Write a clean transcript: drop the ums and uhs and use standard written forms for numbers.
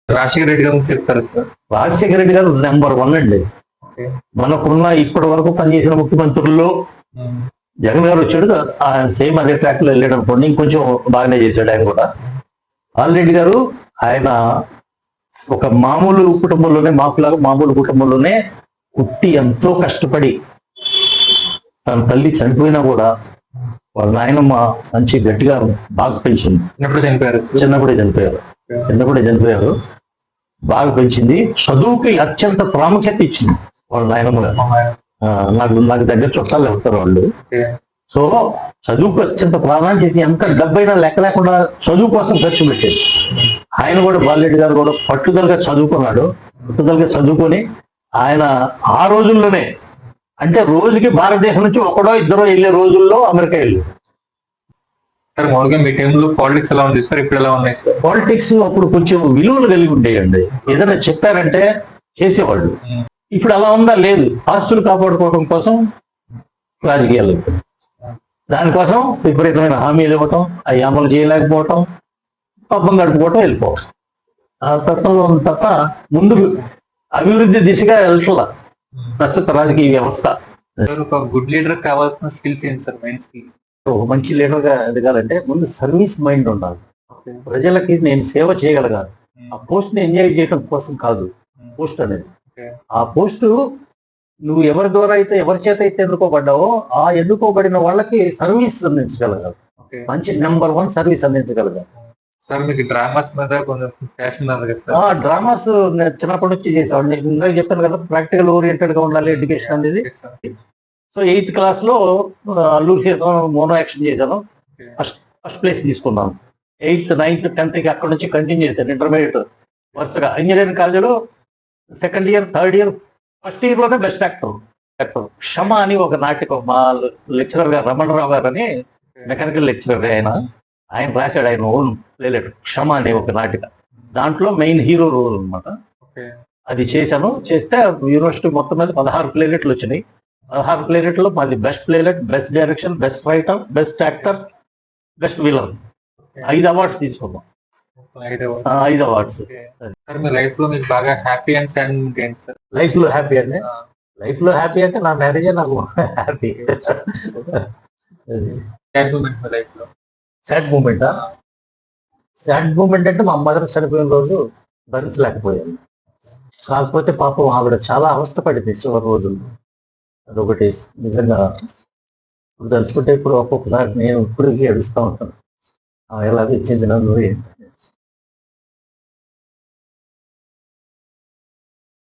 రాజశేఖర రెడ్డి గారు చెప్తారు సార్. రాజశేఖర రెడ్డి గారు నెంబర్ 1 అండి. మనకున్న ఇప్పటి వరకు పనిచేసిన ముఖ్యమంత్రుల్లో జగన్ గారు వచ్చాడు, ఆయన సేమ్ అదే ట్రాక్ లో వెళ్ళాడు అనుకోండి, ఇంకొంచెం బాగానే చేశాడు ఆయన కూడా. ఆల్రెడ్డి గారు ఆయన ఒక మామూలు కుటుంబంలోనే, మాకులాగా మామూలు కుటుంబంలోనే పుట్టి ఎంతో కష్టపడి తన తల్లి చనిపోయినా కూడా వాళ్ళ నాయనమ్మ మంచి గట్టిగా బాగా పెంచింది. చిన్నప్పుడే చనిపోయారు. బాగా పెంచింది. చదువుకి అత్యంత ప్రాముఖ్యత ఇచ్చింది వాళ్ళ నాయనమ్మ గారు. నాకు దగ్గర చుట్టాలు వెళ్తారు వాళ్ళు. సో చదువుకు అత్యంత ప్రాధాన్యత చేసి ఎంత డబ్బైనా లెక్క లేకుండా చదువు కోసం ఖర్చు పెట్టేది. ఆయన కూడా బాలరెడ్డి గారు కూడా పట్టుదలగా చదువుకొని ఆయన ఆ రోజుల్లోనే, అంటే రోజుకి భారతదేశం నుంచి ఒకడో ఇద్దరో వెళ్ళే రోజుల్లో అమెరికా వెళ్ళి. సార్ మామూలుగా మీ టైంలో పాలిటిక్స్ ఎలా ఉంది సార్, ఇప్పుడు ఎలా ఉన్నాయి సార్? పాలిటిక్స్ అప్పుడు కొంచెం విలువలు కలిగి ఉండేయండి. ఏదైనా చెప్పారంటే చేసేవాళ్ళు. ఇప్పుడు అలా ఉందా? లేదు. ఆస్తులు కాపాడుకోవడం కోసం రాజకీయాలు, దానికోసం విపరీతమైన హామీలు ఇవ్వటం, అవి అమలు చేయలేకపోవటం, పబ్బం గడుపుకోవటం, వెళ్ళిపోవడం. ఆ తత్వంలో ఉంది తప్ప ముందుకు అభివృద్ధి దిశగా వెళ్తున్నా ప్రస్తుత రాజకీయ వ్యవస్థ. ఒక గుడ్ లీడర్ కావాల్సిన స్కిల్స్ ఏంటి సార్? మెయిన్ స్కిల్స్ ఒక మంచి లీడర్గా ఎదగాలంటే ముందు సర్వీస్ మైండ్ ఉండాలి. ప్రజలకి నేను సేవ చేయగలగాలి. ఆ పోస్ట్ ని ఎంజాయ్ చేయడం కోసం కాదు పోస్ట్ అనేది. ఆ పోస్టు నువ్వు ఎవరి ద్వారా అయితే, ఎవరి చేత అయితే ఎన్నుకోబడ్డావో ఆ ఎన్నుకోబడిన వాళ్ళకి సర్వీస్ అందించగలగాలి. మంచి నెంబర్ 1 సర్వీస్ అందించగలగాలి. సార్ మీకు డ్రామాస్ మీద కొంచెం ప్యాషన్ ఉంది కదా? డ్రామాస్ చిన్నప్పటి నుంచి చేసేవాడిని. నేను ఇందాక చెప్పాను కదా, ప్రాక్టికల్ ఓరియంటెడ్ గా ఉండాలి ఎడ్యుకేషన్ అనేది. సో 8th క్లాస్ లో అల్లూరు సీతం మోనో యాక్షన్ చేశాను. ఫస్ట్ ప్లేస్ తీసుకున్నాను. 8th, 9th, 10th కి అక్కడ నుంచి కంటిన్యూ చేశాను. ఇంటర్మీడియట్ వరుసగా ఇంజనీరింగ్ కాలేజీలో 2nd year, 3rd year, first year లోనే బెస్ట్ యాక్టర్. క్షమ అని ఒక నాటకం మా లెక్చరర్ గారు రమణరావు గారు అని మెకానికల్ లెక్చరర్, ఆయన రాశాడు ఆయన ఓన్ ప్లేలెట్ క్షమ అనే ఒక నాటిక. దాంట్లో మెయిన్ హీరో రోల్ అనమాట. అది చేశాను. చేస్తే యూనివర్సిటీ మొత్తం మీద 16 ప్లేలెట్లు వచ్చినాయి. 16 ప్లేలెట్లో మాది best playlet, best direction, best writer, best actor, best villain 5 awards తీసుకున్నాం. 5 అవార్డ్స్. లైఫ్ లో మీకు బాగా హ్యాపీ అండ్ సాడ్ మూమెంట్ ఏంటి సార్? లైఫ్ లో హ్యాపీ అంటే నా మ్యారేజే నాకు హ్యాపీ. సాడ్ మూమెంట్ అంటే మా మదర్ చనిపోయిన రోజు భరించలేకపోయాను. కాకపోతే పాపం ఆవిడ చాలా అవస్థపడింది చివరి రోజులు. అదొకటి నిజంగా తలుచుకుంటే ఇప్పుడు ఒక్కొక్కసారి నేను ఇప్పటికీ ఏడుస్తూ ఉంటాను. ఎలాగ ఇచ్చింది నన్ను.